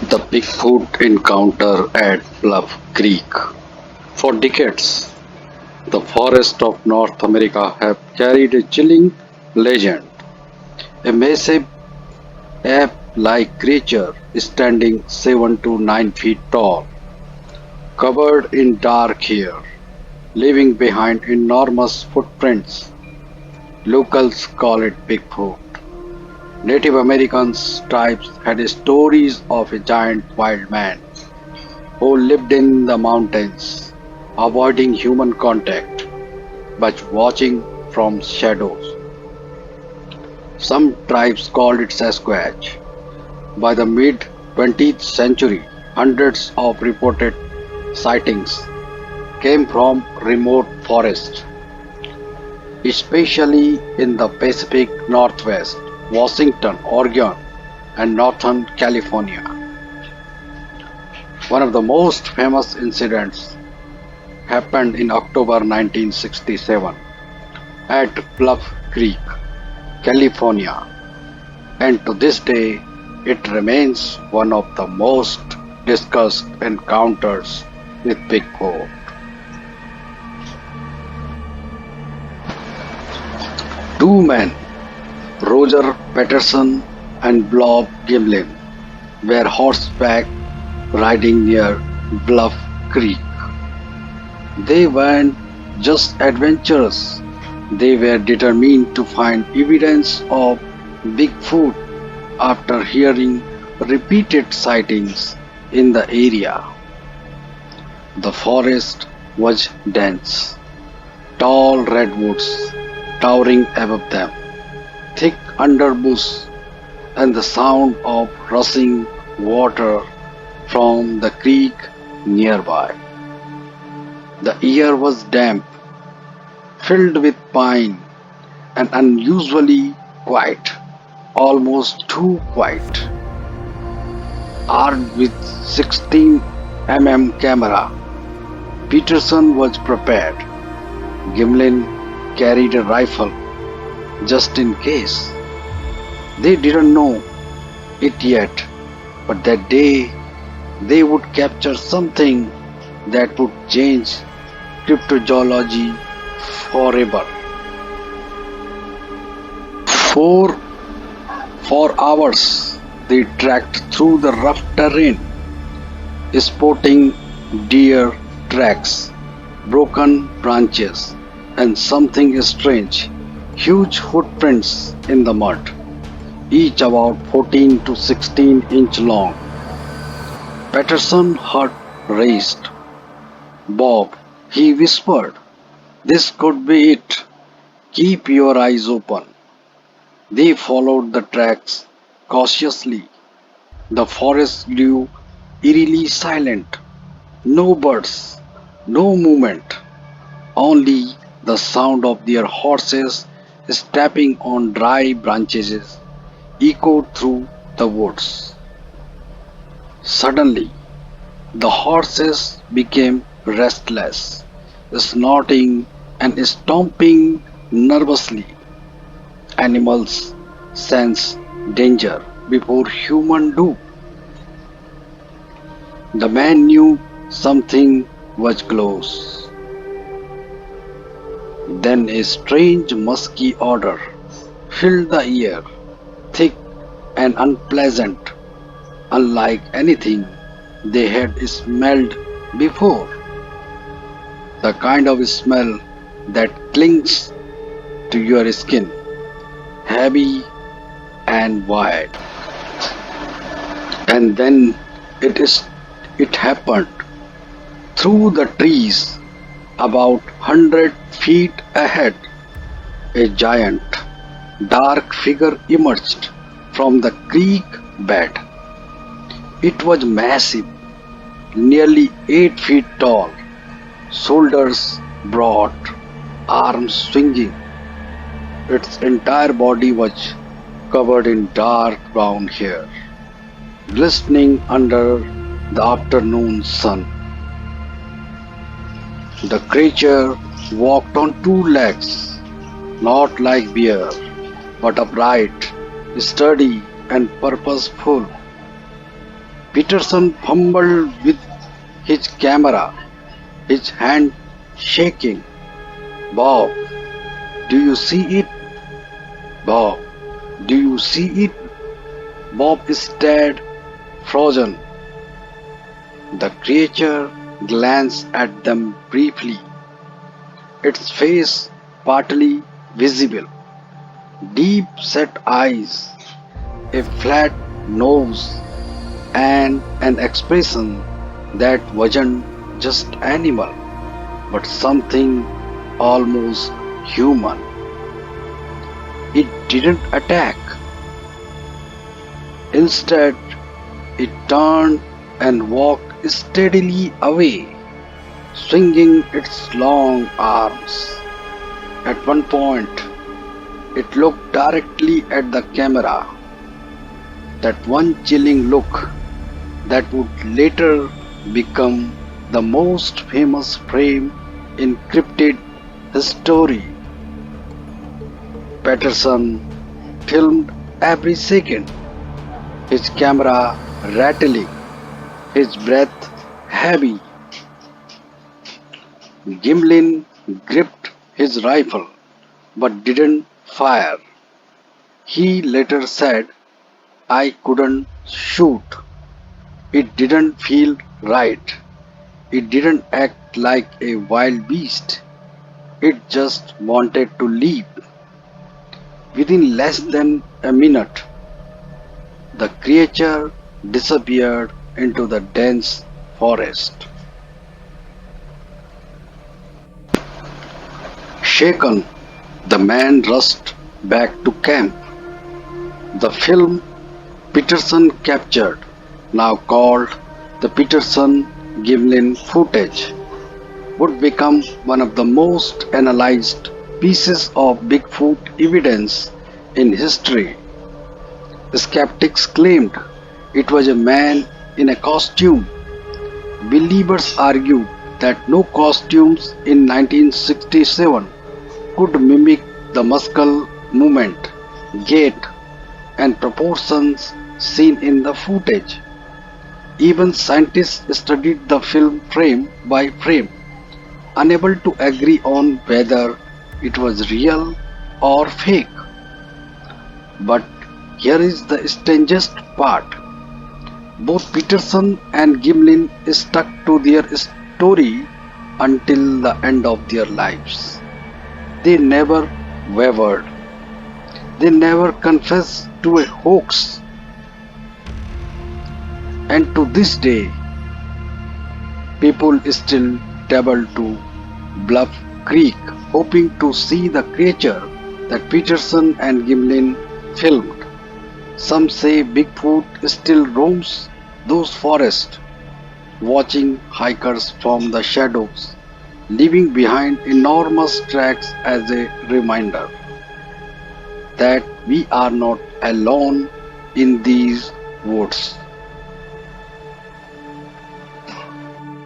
The Bigfoot encounter at Bluff Creek. For decades, the forests of North America have carried a chilling legend. A massive ape-like creature standing 7 to 9 feet tall, covered in dark hair, leaving behind enormous footprints. Locals call it Bigfoot. Native Americans tribes had stories of a giant wild man who lived in the mountains, avoiding human contact but watching from shadows. Some tribes called it Sasquatch. By the mid 20th century, hundreds of reported sightings came from remote forests, especially in the Pacific Northwest, Washington, Oregon, and Northern California. One of the most famous incidents happened in October 1967 at Bluff Creek, California, and to this day it remains one of the most discussed encounters with Bigfoot. Two men, Roger Patterson and Bob Gimlin, were horseback riding near Bluff Creek. They weren't just adventurers, they were determined to find evidence of Bigfoot after hearing repeated sightings in the area. The forest was dense, tall redwoods towering above them, thick underbrush, and the sound of rushing water from the creek nearby. The air was damp, filled with pine, and unusually quiet, almost too quiet. Armed with 16 camera, Peterson was prepared. Gimlin carried a rifle just in case. They didn't know it yet, but that day they would capture something that would change cryptozoology forever. For, for hours they trekked through the rough terrain, spotting deer tracks, broken branches, and something strange, huge footprints in the mud, each about 14 to 16-inch long. Patterson's heart raced. Bob, he whispered, this could be it. Keep your eyes open. They followed the tracks cautiously. The forest grew eerily silent. No birds, no movement, only the sound of their horses stepping on dry branches echoed through the woods. Suddenly, the horses became restless, snorting and stomping nervously. Animals sense danger before humans do. The man knew something was close. Then a strange musky odor filled the air, thick and unpleasant, unlike anything they had smelled before. The kind of smell that clings to your skin, heavy and wide. And then it happened. Through the trees, about 100 feet ahead, a giant, dark figure emerged from the creek bed. It was massive, nearly 8 feet tall, shoulders broad, arms swinging. Its entire body was covered in dark brown hair, glistening under the afternoon sun. The creature walked on two legs, not like bear, but upright, sturdy, and purposeful. Peterson fumbled with his camera, his hand shaking. Bob, do you see it? Bob, do you see it? Bob stared, frozen. The creature glanced at them briefly, its face partly visible, deep set eyes, a flat nose, and an expression that wasn't just animal but something almost human. It didn't attack. Instead, it turned and walked steadily away, swinging its long arms. At one point, it looked directly at the camera, that one chilling look that would later become the most famous frame in cryptid history. Patterson filmed every second, his camera rattling, his breath heavy. Gimlin gripped his rifle but didn't fire. He later said, I couldn't shoot. It didn't feel right. It didn't act like a wild beast. It just wanted to leap. Within less than a minute, the creature disappeared into the dense forest. Shaken, the man rushed back to camp. The film Peterson captured, now called the Peterson Gimlin footage, would become one of the most analyzed pieces of Bigfoot evidence in history. Skeptics claimed it was a man in a costume. Believers argued that no costumes in 1967 could mimic the muscle movement, gait, and proportions seen in the footage. Even scientists studied the film frame by frame, unable to agree on whether it was real or fake. But here is the strangest part. Both Peterson and Gimlin stuck to their story until the end of their lives. They never wavered. They never confessed to a hoax. And to this day, people still travel to Bluff Creek hoping to see the creature that Peterson and Gimlin filmed. Some say Bigfoot still roams those forests, watching hikers from the shadows, leaving behind enormous tracks as a reminder that we are not alone in these woods.